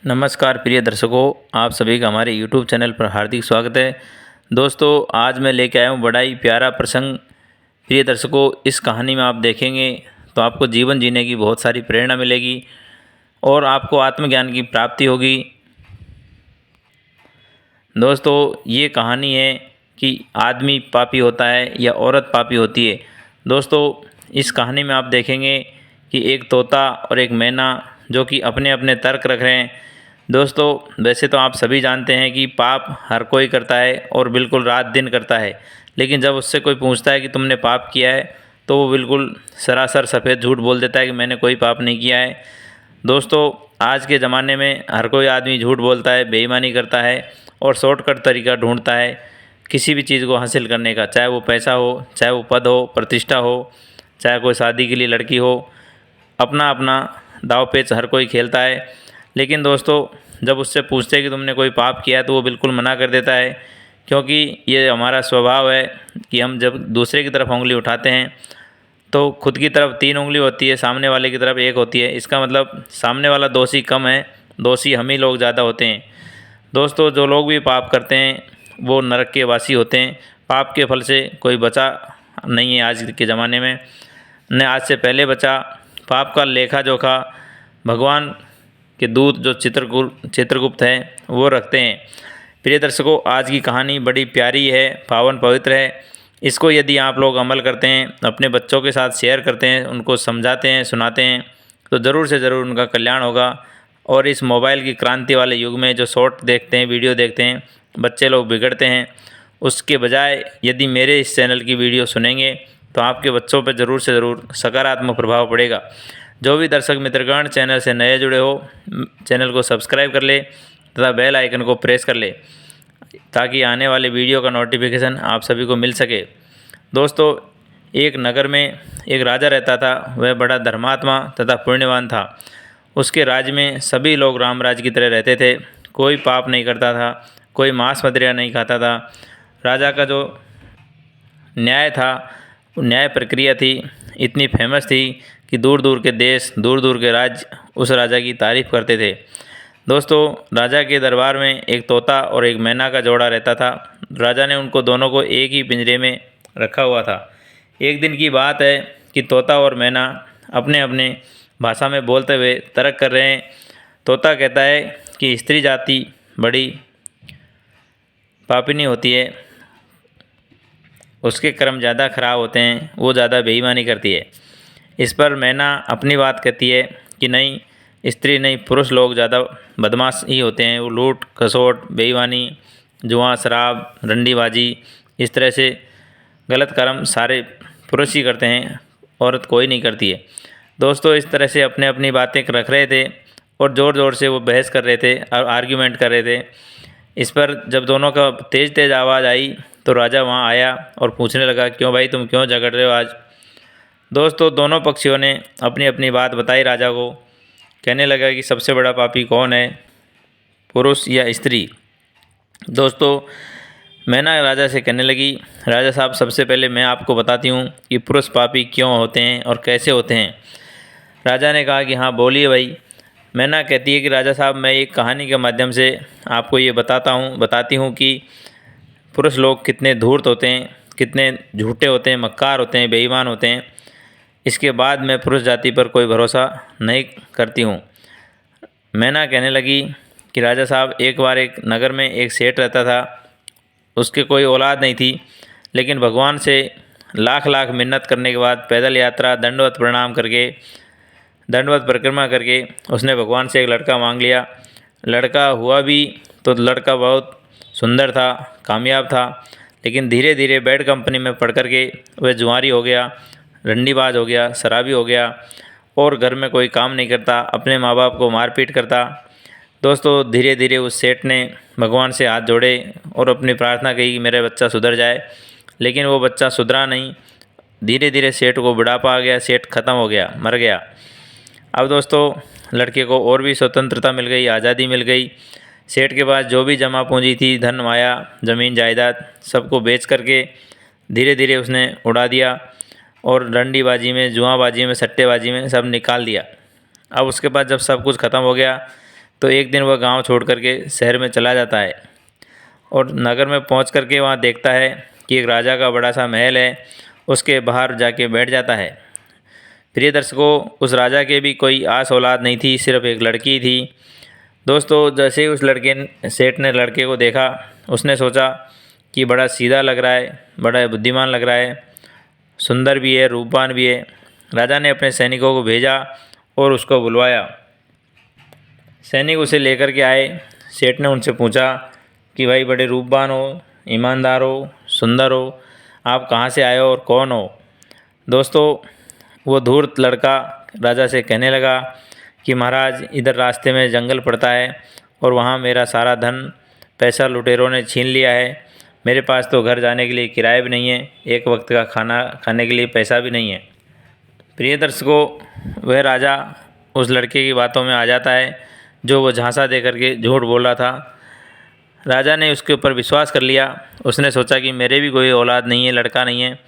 नमस्कार प्रिय दर्शकों, आप सभी का हमारे YouTube चैनल पर हार्दिक स्वागत है। दोस्तों, आज मैं लेके आया हूँ बड़ा ही प्यारा प्रसंग। प्रिय दर्शकों, इस कहानी में आप देखेंगे तो आपको जीवन जीने की बहुत सारी प्रेरणा मिलेगी और आपको आत्मज्ञान की प्राप्ति होगी। दोस्तों, ये कहानी है कि आदमी पापी होता है या औरत पापी होती है। दोस्तों, इस कहानी में आप देखेंगे कि एक तोता और एक मैना जो कि अपने अपने तर्क रख रहे हैं। दोस्तों, वैसे तो आप सभी जानते हैं कि पाप हर कोई करता है और बिल्कुल रात दिन करता है, लेकिन जब उससे कोई पूछता है कि तुमने पाप किया है तो वो बिल्कुल सरासर सफ़ेद झूठ बोल देता है कि मैंने कोई पाप नहीं किया है। दोस्तों, आज के ज़माने में हर कोई आदमी झूठ बोलता है, बेईमानी करता है और शॉर्टकट तरीका ढूंढता है किसी भी चीज़ को हासिल करने का, चाहे वो पैसा हो, चाहे वो पद हो, प्रतिष्ठा हो, चाहे कोई शादी के लिए लड़की हो। अपना अपना दाव पेच हर कोई खेलता है। लेकिन दोस्तों, जब उससे पूछते हैं कि तुमने कोई पाप किया है तो वो बिल्कुल मना कर देता है, क्योंकि ये हमारा स्वभाव है कि हम जब दूसरे की तरफ उंगली उठाते हैं तो खुद की तरफ 3 उंगली होती है, सामने वाले की तरफ 1 होती है। इसका मतलब सामने वाला दोषी कम है, दोषी हम ही लोग ज़्यादा होते हैं। दोस्तों, जो लोग भी पाप करते हैं वो नरक के वासी होते हैं। पाप के फल से कोई बचा नहीं है आज के ज़माने में, न आज से पहले बचा। पाप का लेखा जोखा भगवान के दूत जो चित्रगुप्त हैं वो रखते हैं। प्रिय दर्शकों, आज की कहानी बड़ी प्यारी है, पावन पवित्र है। इसको यदि आप लोग अमल करते हैं, अपने बच्चों के साथ शेयर करते हैं, उनको समझाते हैं, सुनाते हैं, तो ज़रूर से ज़रूर उनका कल्याण होगा। और इस मोबाइल की क्रांति वाले युग में जो शॉर्ट देखते हैं, वीडियो देखते हैं, बच्चे लोग बिगड़ते हैं। उसके बजाय यदि मेरे इस चैनल की वीडियो सुनेंगे तो आपके बच्चों पर ज़रूर से ज़रूर सकारात्मक प्रभाव पड़ेगा। जो भी दर्शक मित्रगण चैनल से नए जुड़े हो, चैनल को सब्सक्राइब कर ले तथा बेल आइकन को प्रेस कर ले ताकि आने वाले वीडियो का नोटिफिकेशन आप सभी को मिल सके। दोस्तों, एक नगर में एक राजा रहता था। वह बड़ा धर्मात्मा तथा पुण्यवान था। उसके राज्य में सभी लोग रामराज की तरह रहते थे। कोई पाप नहीं करता था, कोई मांस मदिरा नहीं खाता था। राजा का जो न्याय था, न्याय प्रक्रिया थी, इतनी फेमस थी कि दूर दूर के देश, दूर दूर के राज्य उस राजा की तारीफ़ करते थे। दोस्तों, राजा के दरबार में एक तोता और एक मैना का जोड़ा रहता था। राजा ने उनको दोनों को एक ही पिंजरे में रखा हुआ था। एक दिन की बात है कि तोता और मैना अपने अपने भाषा में बोलते हुए तर्क कर रहे हैं। तोता कहता है कि स्त्री जाति बड़ी पापिनी होती है, उसके कर्म ज़्यादा खराब होते हैं, वो ज़्यादा बेईमानी करती है। इस पर मैना अपनी बात कहती है कि नहीं, स्त्री नहीं, पुरुष लोग ज़्यादा बदमाश ही होते हैं। वो लूट खसोट, बेईमानी, जुआ, शराब, रंडीबाजी, इस तरह से गलत कर्म सारे पुरुष ही करते हैं, औरत कोई नहीं करती है। दोस्तों, इस तरह से अपने अपनी बातें रख रहे थे और ज़ोर ज़ोर से वो बहस कर रहे थे और आर्ग्यूमेंट कर रहे थे। इस पर जब दोनों का तेज़ तेज़ आवाज़ आई तो राजा वहाँ आया और पूछने लगा, क्यों भाई, तुम क्यों झगड़ रहे हो आज? दोस्तों, दोनों पक्षियों ने अपनी अपनी बात बताई राजा को। कहने लगा कि सबसे बड़ा पापी कौन है, पुरुष या स्त्री? दोस्तों, मैना राजा से कहने लगी, राजा साहब, सबसे पहले मैं आपको बताती हूँ कि पुरुष पापी क्यों होते हैं और कैसे होते हैं। राजा ने कहा कि हाँ, बोलिए भाई। मैना कहती है कि राजा साहब, मैं एक कहानी के माध्यम से आपको ये बताती हूँ कि पुरुष लोग कितने धूर्त होते हैं, कितने झूठे होते हैं, मक्कार होते हैं, बेईमान होते हैं। इसके बाद मैं पुरुष जाति पर कोई भरोसा नहीं करती हूँ। मैना कहने लगी कि राजा साहब, एक बार एक नगर में एक सेठ रहता था। उसके कोई औलाद नहीं थी, लेकिन भगवान से लाख लाख मिन्नत करने के बाद पैदल यात्रा, दंडवत प्रणाम करके, दंडवत परिक्रमा करके उसने भगवान से एक लड़का मांग लिया। लड़का हुआ भी तो लड़का बहुत सुंदर था, कामयाब था, लेकिन धीरे धीरे बैड कंपनी में पढ़ कर के वह जुआरी हो गया, रंडीबाज हो गया, शराबी हो गया और घर में कोई काम नहीं करता, अपने माँ बाप को मारपीट करता। दोस्तों, धीरे धीरे उस सेठ ने भगवान से हाथ जोड़े और अपनी प्रार्थना की कि मेरा बच्चा सुधर जाए, लेकिन वो बच्चा सुधरा नहीं। धीरे धीरे सेठ को बुढ़ापा आ गया, सेठ ख़त्म हो गया, मर गया। अब दोस्तों, लड़के को और भी स्वतंत्रता मिल गई, आज़ादी मिल गई। सेठ के पास जो भी जमा पूंजी थी, धन माया, ज़मीन जायदाद, सबको बेच करके धीरे धीरे उसने उड़ा दिया और रंडीबाजी में, जुआबाजी में, सट्टेबाजी में सब निकाल दिया। अब उसके बाद जब सब कुछ ख़त्म हो गया तो एक दिन वह गांव छोड़ करके शहर में चला जाता है और नगर में पहुंच करके वहां देखता है कि एक राजा का बड़ा सा महल है, उसके बाहर जाके बैठ जाता है। प्रिय दर्शकों, उस राजा के भी कोई आस औलाद नहीं थी, सिर्फ एक लड़की थी। दोस्तों, जैसे ही उस लड़के सेठ ने लड़के को देखा, उसने सोचा कि बड़ा सीधा लग रहा है, बड़ा बुद्धिमान लग रहा है, सुंदर भी है, रूपवान भी है। राजा ने अपने सैनिकों को भेजा और उसको बुलवाया। सैनिक उसे लेकर के आए। सेठ ने उनसे पूछा कि भाई बड़े रूपवान हो, ईमानदार हो, सुंदर हो, आप कहाँ से आए हो और कौन हो? दोस्तों, वो धूर्त लड़का राजा से कहने लगा कि महाराज, इधर रास्ते में जंगल पड़ता है और वहाँ मेरा सारा धन पैसा लुटेरों ने छीन लिया है। मेरे पास तो घर जाने के लिए किराया भी नहीं है, एक वक्त का खाना खाने के लिए पैसा भी नहीं है। प्रिय दर्शकों, वह राजा उस लड़के की बातों में आ जाता है जो वो झांसा दे करके झूठ बोल रहा था। राजा ने उसके ऊपर विश्वास कर लिया। उसने सोचा कि मेरे भी कोई औलाद नहीं है, लड़का नहीं है,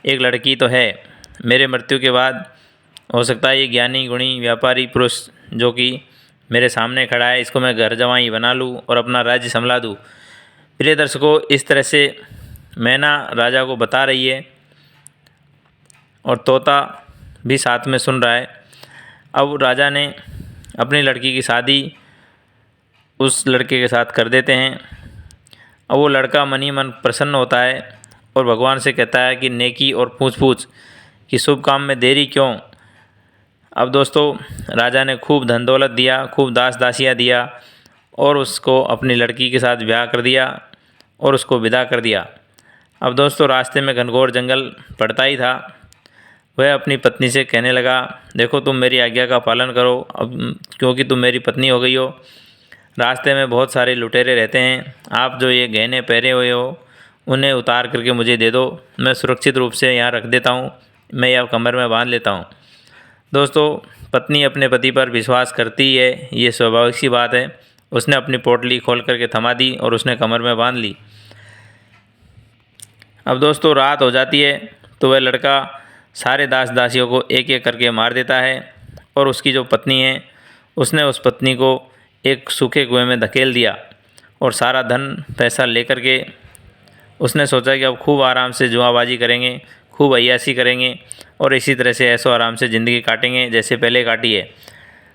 एक लड़की तो है। मेरे मृत्यु के बाद हो सकता है ये ज्ञानी गुणी व्यापारी पुरुष जो कि मेरे सामने खड़ा है, इसको मैं घर जवाई बना लूँ और अपना राज्य संभला दूँ। प्रिय दर्शकों, इस तरह से मैना राजा को बता रही है और तोता भी साथ में सुन रहा है। अब राजा ने अपनी लड़की की शादी उस लड़के के साथ कर देते हैं। अब वो लड़का मन ही मन प्रसन्न होता है और भगवान से कहता है कि नेकी और पूछ पूछ कि शुभ काम में देरी क्यों। अब दोस्तों, राजा ने खूब धन दौलत दिया, खूब दास दासियाँ दिया और उसको अपनी लड़की के साथ ब्याह कर दिया और उसको विदा कर दिया। अब दोस्तों, रास्ते में घनघोर जंगल पड़ता ही था। वह अपनी पत्नी से कहने लगा, देखो तुम मेरी आज्ञा का पालन करो, अब क्योंकि तुम मेरी पत्नी हो गई हो। रास्ते में बहुत सारे लुटेरे रहते हैं, आप जो ये गहने पहने हुए हो उन्हें उतार करके मुझे दे दो, मैं सुरक्षित रूप से यहाँ रख देता हूँ, मैं यह कमर में बांध लेता हूँ। दोस्तों, पत्नी अपने पति पर विश्वास करती है, ये स्वाभाविक सी बात है। उसने अपनी पोटली खोल करके थमा दी और उसने कमर में बांध ली। अब दोस्तों, रात हो जाती है तो वह लड़का सारे दास दासियों को एक एक करके मार देता है और उसकी जो पत्नी है उसने उस पत्नी को एक सूखे कुएं में धकेल दिया और सारा धन पैसा लेकर के उसने सोचा कि अब खूब आराम से जुआबाजी करेंगे, खूब अय्याशी करेंगे और इसी तरह से ऐसो आराम से ज़िंदगी काटेंगे जैसे पहले काटी है।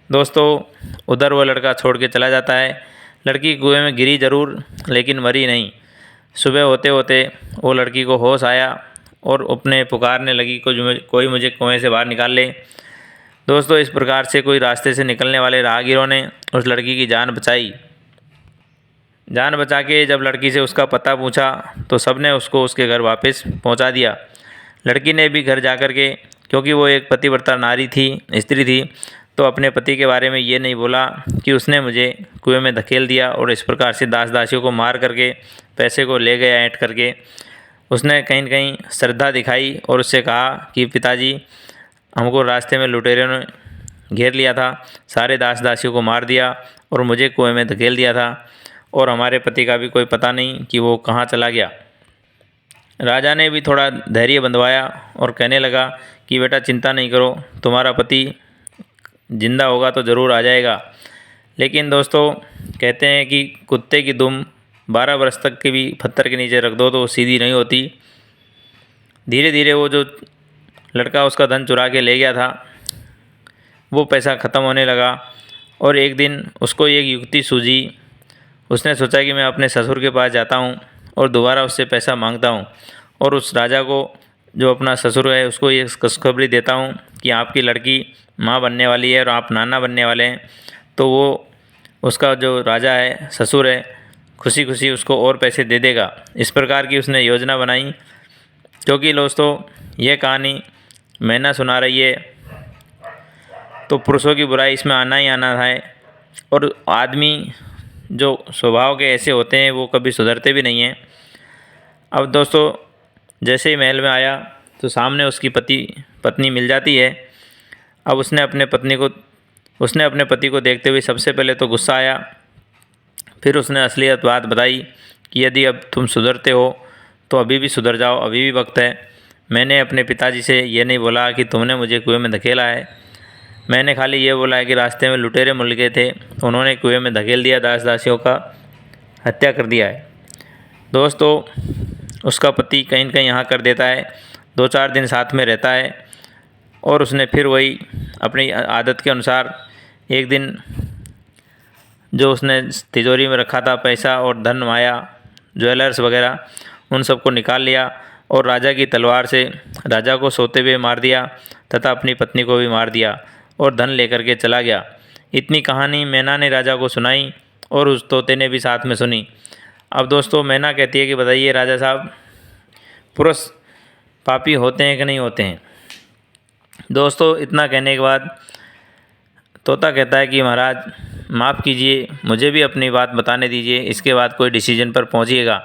दोस्तों, उधर वो लड़का छोड़ के चला जाता है। लड़की कुएं में गिरी ज़रूर, लेकिन मरी नहीं। सुबह होते होते वो लड़की को होश आया और अपने पुकारने लगी, कोई मुझे कुएं से बाहर निकाल ले। दोस्तों, इस प्रकार से कोई रास्ते से निकलने वाले राहगीरों ने उस लड़की की जान बचाई। जान बचा के जब लड़की से उसका पता पूछा तो सबने उसको उसके घर वापस पहुंचा दिया। लड़की ने भी घर जाकर के, क्योंकि वो एक पतिव्रता नारी थी, स्त्री थी, तो अपने पति के बारे में ये नहीं बोला कि उसने मुझे कुएं में धकेल दिया और इस प्रकार से दास दासियों को मार करके पैसे को ले गया ऐंठ करके। उसने कहीं न कहीं श्रद्धा दिखाई और उससे कहा कि पिताजी, हमको रास्ते में लुटेरों ने घेर लिया था, सारे दास दासियों को मार दिया और मुझे कुएं में धकेल दिया था और हमारे पति का भी कोई पता नहीं कि वो कहाँ चला गया। राजा ने भी थोड़ा धैर्य बंधवाया और कहने लगा कि बेटा चिंता नहीं करो, तुम्हारा पति जिंदा होगा तो ज़रूर आ जाएगा। लेकिन दोस्तों, कहते हैं कि कुत्ते की दुम 12 वर्ष तक के भी पत्थर के नीचे रख दो तो सीधी नहीं होती। धीरे धीरे वो जो लड़का उसका धन चुरा के ले गया था वो पैसा ख़त्म होने लगा और एक दिन उसको एक युक्ति सूझी। उसने सोचा कि मैं अपने ससुर के पास जाता हूँ और दोबारा उससे पैसा मांगता हूँ और उस राजा को, जो अपना ससुर है, उसको ये खुशखबरी देता हूँ कि आपकी लड़की माँ बनने वाली है और आप नाना बनने वाले हैं। तो वो उसका जो राजा है, ससुर है, खुशी खुशी उसको और पैसे दे देगा। इस प्रकार की उसने योजना बनाई। क्योंकि दोस्तों, यह कहानी मैना सुना रही है तो पुरुषों की बुराई इसमें आना ही आना है और आदमी जो स्वभाव के ऐसे होते हैं वो कभी सुधरते भी नहीं हैं। अब दोस्तों, जैसे ही महल में आया तो सामने उसकी पत्नी मिल जाती है। अब उसने अपने पति को देखते हुए सबसे पहले तो गुस्सा आया, फिर उसने असलियत बात बताई कि यदि अब तुम सुधरते हो तो अभी भी सुधर जाओ, अभी भी वक्त है। मैंने अपने पिताजी से ये नहीं बोला कि तुमने मुझे कुएं में धकेला है। मैंने खाली ये बोला है कि रास्ते में लुटेरे मिल गए थे, उन्होंने कुएं में धकेल दिया, दास दासियों का हत्या कर दिया है। दोस्तों उसका पति कहीं न कहीं यहाँ कर देता है, 2-4 दिन साथ में रहता है और उसने फिर वही अपनी आदत के अनुसार एक दिन जो उसने तिजोरी में रखा था पैसा और धन माया ज्वेलर्स वगैरह, उन सबको निकाल लिया और राजा की तलवार से राजा को सोते हुए मार दिया तथा अपनी पत्नी को भी मार दिया और धन लेकर के चला गया। इतनी कहानी मैना ने राजा को सुनाई और उस तोते ने भी साथ में सुनी। अब दोस्तों मैना कहती है कि बताइए राजा साहब, पुरुष पापी होते हैं कि नहीं होते हैं? दोस्तों इतना कहने के बाद तोता कहता है कि महाराज माफ़ कीजिए, मुझे भी अपनी बात बताने दीजिए, इसके बाद कोई डिसीजन पर पहुंचिएगा।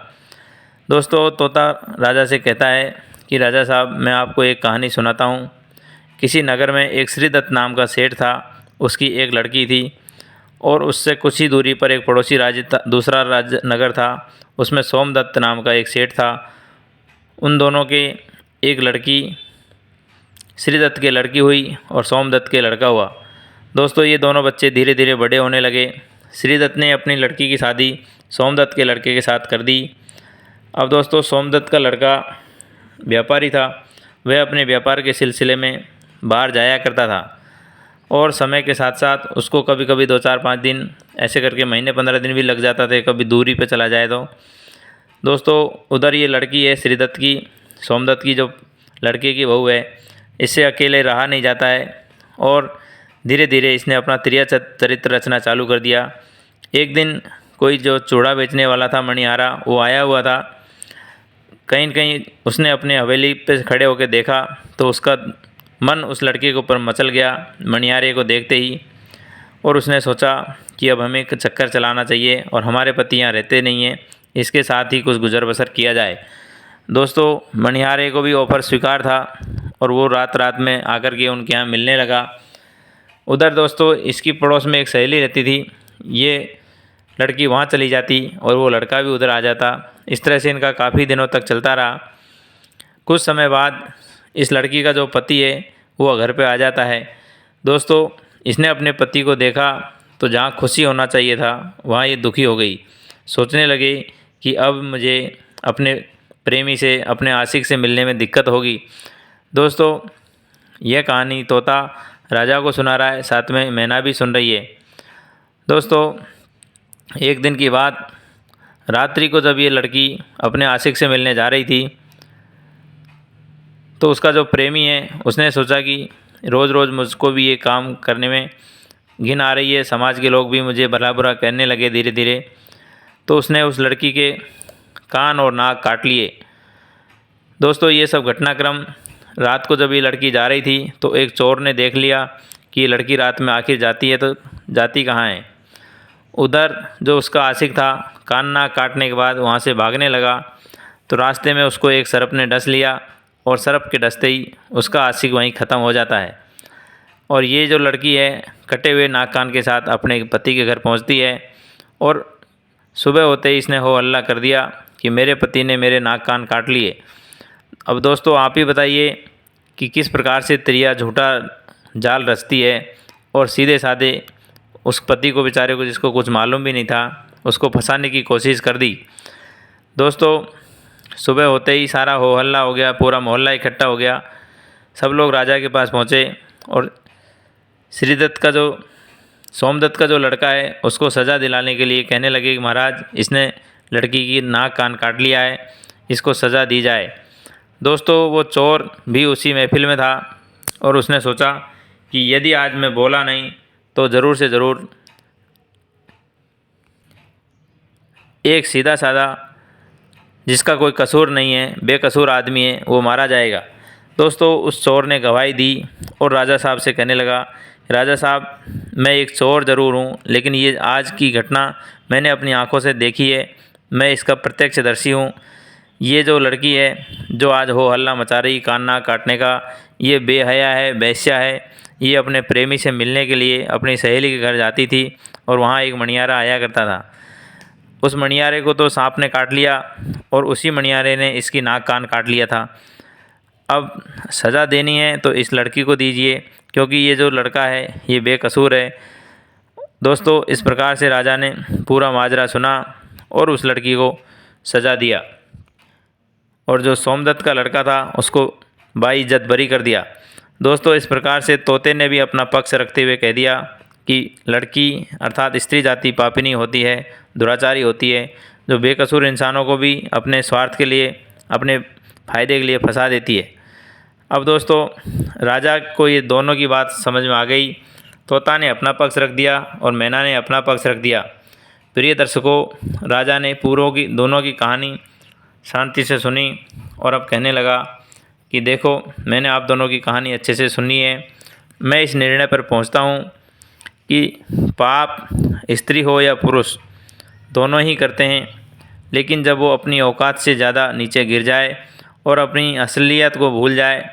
दोस्तों तोता राजा से कहता है कि राजा साहब, मैं आपको एक कहानी सुनाता हूँ। किसी नगर में एक श्रीदत्त नाम का सेठ था, उसकी एक लड़की थी और उससे कुछ ही दूरी पर एक पड़ोसी राज्य था, दूसरा राज्य नगर था, उसमें सोमदत्त नाम का एक सेठ था। उन दोनों के एक लड़की श्रीदत्त की लड़की हुई और सोमदत्त के लड़का हुआ। दोस्तों ये दोनों बच्चे धीरे धीरे बड़े होने लगे। श्रीदत्त ने अपनी लड़की की शादी सोमदत्त के लड़के के साथ कर दी। अब दोस्तों सोमदत्त का लड़का व्यापारी था, वह अपने व्यापार के सिलसिले में बाहर जाया करता था और समय के साथ साथ उसको कभी कभी 2-4-5 दिन ऐसे करके महीने 15 दिन भी लग जाता थे, कभी दूरी पे चला जाए तो। दोस्तों उधर ये लड़की है श्रीदत्त की, सोमदत्त की जो लड़के की बहू है, इससे अकेले रहा नहीं जाता है और धीरे धीरे इसने अपना त्रिया चरित्र रचना चालू कर दिया। एक दिन कोई जो चूड़ा बेचने वाला था मणिहारा, वो आया हुआ था। कहीं न कहीं उसने अपने हवेली पे खड़े होकर देखा तो उसका मन उस लड़के के ऊपर मचल गया मणिहारे को देखते ही, और उसने सोचा कि अब हमें एक चक्कर चलाना चाहिए और हमारे पति यहाँ रहते नहीं हैं, इसके साथ ही कुछ गुजर बसर किया जाए। दोस्तों मणिहारे को भी ऑफ़र स्वीकार था और वो रात रात में आकर के उनके यहाँ मिलने लगा। उधर दोस्तों इसकी पड़ोस में एक सहेली रहती थी, ये लड़की वहाँ चली जाती और वो लड़का भी उधर आ जाता। इस तरह से इनका काफ़ी दिनों तक चलता रहा। कुछ समय बाद इस लड़की का जो पति है वो घर पे आ जाता है। दोस्तों इसने अपने पति को देखा तो जहाँ खुशी होना चाहिए था वहाँ ये दुखी हो गई। सोचने लगे कि अब मुझे अपने प्रेमी से, अपने आशिक से मिलने में दिक्कत होगी। दोस्तों यह कहानी तोता राजा को सुना रहा है, साथ में मैना भी सुन रही है। दोस्तों एक दिन की बात, रात्रि को जब ये लड़की अपने आशिक से मिलने जा रही थी तो उसका जो प्रेमी है उसने सोचा कि रोज़ रोज़ मुझको भी ये काम करने में घिन आ रही है, समाज के लोग भी मुझे भला बुरा कहने लगे धीरे धीरे। तो उसने उस लड़की के कान और नाक काट लिए। दोस्तों ये सब घटनाक्रम रात को जब ये लड़की जा रही थी तो एक चोर ने देख लिया कि ये लड़की रात में आखिर जाती है तो जाती कहाँ है। उधर जो उसका आशिक था कान नाक काटने के बाद वहाँ से भागने लगा तो रास्ते में उसको एक सर्प ने डस लिया और सर्प के डसते ही उसका आशिक वहीं ख़त्म हो जाता है। और ये जो लड़की है कटे हुए नाक कान के साथ अपने पति के घर पहुँचती है और सुबह होते ही इसने हो हल्ला कर दिया कि मेरे पति ने मेरे नाक कान काट लिए। अब दोस्तों आप ही बताइए कि किस प्रकार से त्रिया झूठा जाल रचती है और सीधे साधे उस पति को, बेचारे को जिसको कुछ मालूम भी नहीं था, उसको फंसाने की कोशिश कर दी। दोस्तों सुबह होते ही सारा हो हल्ला हो गया, पूरा मोहल्ला इकट्ठा हो गया। सब लोग राजा के पास पहुँचे और श्रीदत्त का जो सोमदत्त का जो लड़का है उसको सज़ा दिलाने के लिए कहने लगे कि महाराज इसने लड़की की नाक कान काट लिया है, इसको सज़ा दी जाए। दोस्तों वो चोर भी उसी महफिल में था और उसने सोचा कि यदि आज मैं बोला नहीं तो ज़रूर से ज़रूर एक सीधा साधा जिसका कोई कसूर नहीं है, बेकसूर आदमी है, वो मारा जाएगा। दोस्तों उस चोर ने गवाही दी और राजा साहब से कहने लगा, राजा साहब मैं एक चोर ज़रूर हूँ लेकिन ये आज की घटना मैंने अपनी आंखों से देखी है, मैं इसका प्रत्यक्षदर्शी हूँ। ये जो लड़की है जो आज हो हल्ला मचा रही कान नाक काटने का, ये बेहया है, बेश्या है। ये अपने प्रेमी से मिलने के लिए अपनी सहेली के घर जाती थी और वहाँ एक मणियारा आया करता था। उस मणियारे को तो सांप ने काट लिया और उसी मणियारे ने इसकी नाक कान काट लिया था। अब सज़ा देनी है तो इस लड़की को दीजिए, क्योंकि ये जो लड़का है ये बेकसूर है। दोस्तों, इस प्रकार से राजा ने पूरा माजरा सुना और उस लड़की को सज़ा दिया, और जो सोमदत्त का लड़का था उसको बाइज्जत बरी कर दिया। दोस्तों, इस प्रकार से तोते ने भी अपना पक्ष रखते हुए कह दिया कि लड़की अर्थात स्त्री जाति पापिनी होती है, दुराचारी होती है, जो बेकसूर इंसानों को भी अपने स्वार्थ के लिए, अपने फ़ायदे के लिए फंसा देती है। अब दोस्तों, राजा को ये दोनों की बात समझ में आ गई। तोता ने अपना पक्ष रख दिया और मैना ने अपना पक्ष रख दिया। प्रिय दर्शकों, राजा ने दोनों की कहानी शांति से सुनी और अब कहने लगा कि देखो, मैंने आप दोनों की कहानी अच्छे से सुनी है। मैं इस निर्णय पर पहुंचता हूं कि पाप स्त्री हो या पुरुष दोनों ही करते हैं, लेकिन जब वो अपनी औकात से ज़्यादा नीचे गिर जाए और अपनी असलियत को भूल जाए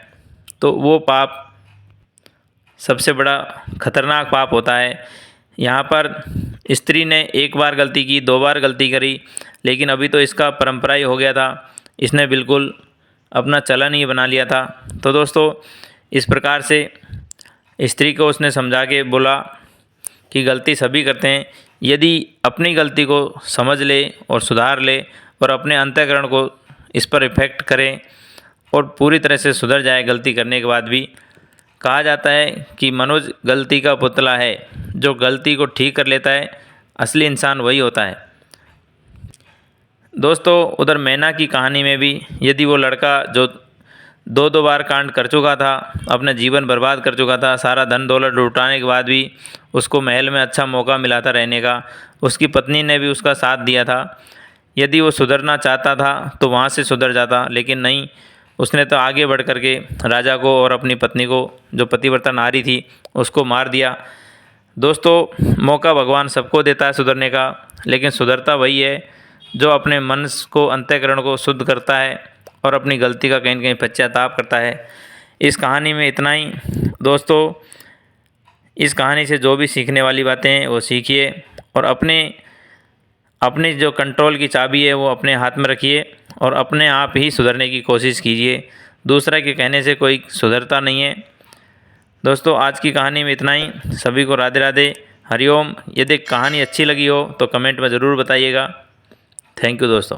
तो वो पाप सबसे बड़ा खतरनाक पाप होता है। यहाँ पर स्त्री ने एक बार गलती की, 2 बार गलती करी, लेकिन अभी तो इसका परंपरा ही हो गया था। इसने बिल्कुल अपना चलन ही बना लिया था। तो दोस्तों, इस प्रकार से स्त्री को उसने समझा के बोला कि गलती सभी करते हैं। यदि अपनी गलती को समझ ले और सुधार ले और अपने अंतःकरण को इस पर इफ़ेक्ट करे और पूरी तरह से सुधर जाए गलती करने के बाद भी, कहा जाता है कि मनुज गलती का पुतला है। जो गलती को ठीक कर लेता है, असली इंसान वही होता है। दोस्तों, उधर मैना की कहानी में भी यदि वो लड़का जो 2 बार कांड कर चुका था, अपना जीवन बर्बाद कर चुका था, सारा धन दौलत लुटाने के बाद भी उसको महल में अच्छा मौका मिला था रहने का, उसकी पत्नी ने भी उसका साथ दिया था। यदि वो सुधरना चाहता था तो वहाँ से सुधर जाता, लेकिन नहीं, उसने तो आगे बढ़ कर के राजा को और अपनी पत्नी को, जो पतिव्रता नारी थी, उसको मार दिया। दोस्तों, मौका भगवान सबको देता है सुधरने का, लेकिन सुधरता वही है जो अपने मन को, अंतःकरण को शुद्ध करता है और अपनी गलती का कहीं न कहीं पश्चाताप करता है। इस कहानी में इतना ही। दोस्तों, इस कहानी से जो भी सीखने वाली बातें हैं वो सीखिए और अपनी जो कंट्रोल की चाबी है वो अपने हाथ में रखिए और अपने आप ही सुधरने की कोशिश कीजिए। दूसरा के कहने से कोई सुधरता नहीं है। दोस्तों, आज की कहानी में इतना ही। सभी को राधे राधे, हरिओम। यदि कहानी अच्छी लगी हो तो कमेंट में ज़रूर बताइएगा। थैंक यू दोस्तों।